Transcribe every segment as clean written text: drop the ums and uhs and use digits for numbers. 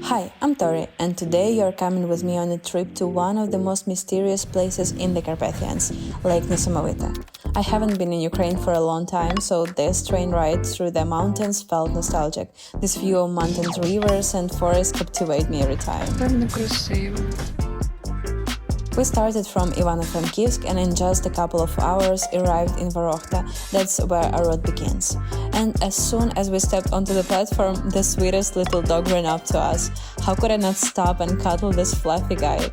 Hi, I'm Tori, and today you're coming with me on a trip to one of the most mysterious places in the Carpathians, Lake Nesamovyte. I haven't been in Ukraine for a long time, so this train ride through the mountains felt nostalgic. This view of mountains, rivers, and forests captivate me every time. Певно, красиво. We started from Ivano-Frankivsk and in just a couple of hours arrived in Vorokhta. That's where our road begins. And as soon as we stepped onto the platform, the sweetest little dog ran up to us. How could I not stop and cuddle this fluffy guide?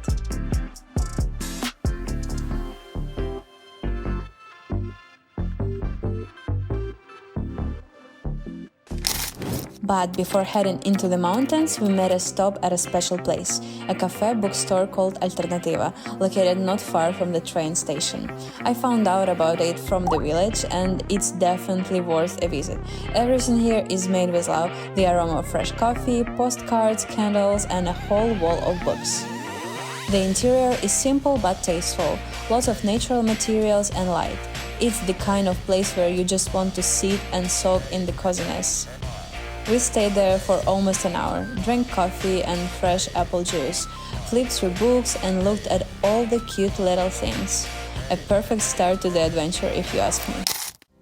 But before heading into the mountains, we made a stop at a special place, a café-bookstore called Alternatyva, located not far from the train station. I found out about it from the village, and it's definitely worth a visit. Everything here is made with love, the aroma of fresh coffee, postcards, candles, and a whole wall of books. The interior is simple but tasteful, lots of natural materials and light. It's the kind of place where you just want to sit and soak in the coziness. We stayed there for almost an hour, drank coffee and fresh apple juice, flipped through books and looked at all the cute little things. A perfect start to the adventure if you ask me.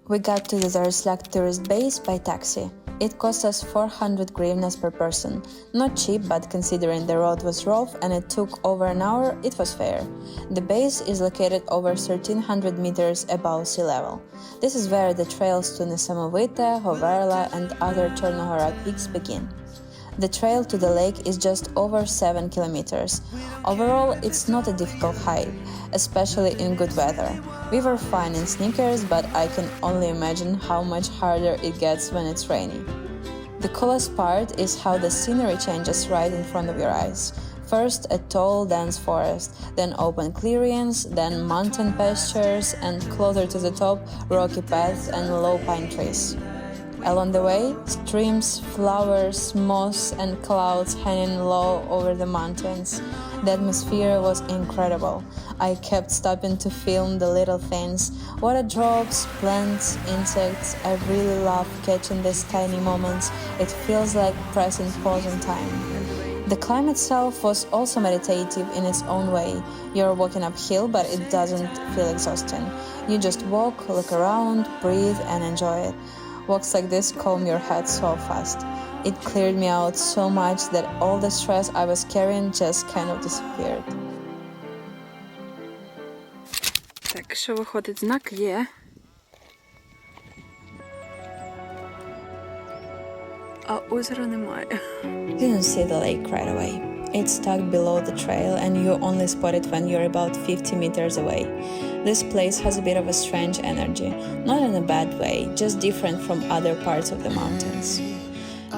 We got to the Zaroslyak tourist base by taxi. It cost us 400 hryvnias per person. Not cheap, but considering the road was rough and it took over an hour, it was fair. The base is located over 1300 meters above sea level. This is where the trails to Nesamovyte, Hoverla and other Chornohora peaks begin. The trail to the lake is just over 7 kilometers. Overall, it's not a difficult hike, especially in good weather. We were fine in sneakers, but I can only imagine how much harder it gets when it's rainy. The coolest part is how the scenery changes right in front of your eyes. First a tall, dense forest, then open clearings, then mountain pastures, and closer to the top, rocky paths and low pine trees. Along the way, streams, flowers, moss, and clouds hanging low over the mountains. The atmosphere was incredible. I kept stopping to film the little things. Water drops, plants, insects. I really love catching these tiny moments. It feels like pressing pause on time. The climb itself was also meditative in its own way. You're walking uphill, but it doesn't feel exhausting. You just walk, look around, breathe, and enjoy it. Walks like this calm your head so fast. It cleared me out so much that all the stress I was carrying just kind of disappeared. Так, що виходить? Знак є. А озера немає. Didn't see the lake right away. It's tucked below the trail and you only spot it when you're about 50 meters away. This place has a bit of a strange energy, not in a bad way, just different from other parts of the mountains.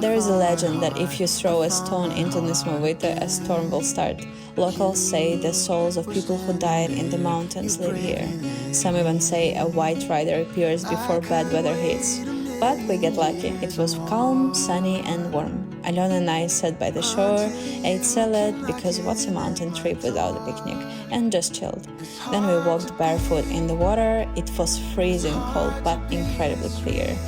There is a legend that if you throw a stone into Nesamovyte, a storm will start. Locals say the souls of people who died in the mountains live here. Some even say a white rider appears before bad weather hits. But we get lucky. It was calm, sunny and warm. Alona and I sat by the shore, ate salad, because what's a mountain trip without a picnic, and just chilled. Then we walked barefoot in the water. It was freezing cold but incredibly clear.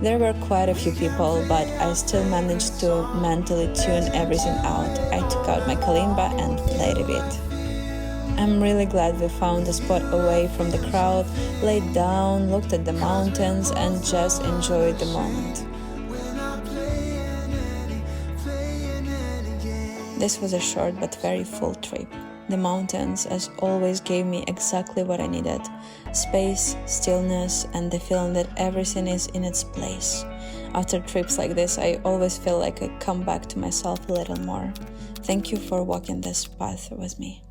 There were quite a few people, but I still managed to mentally tune everything out. I took out my kalimba and played a bit. I'm really glad we found a spot away from the crowd, laid down, looked at the mountains, and just enjoyed the moment. This was a short but very full trip. The mountains, as always, gave me exactly what I needed: space, stillness, and the feeling that everything is in its place. After trips like this, I always feel like I come back to myself a little more. Thank you for walking this path with me.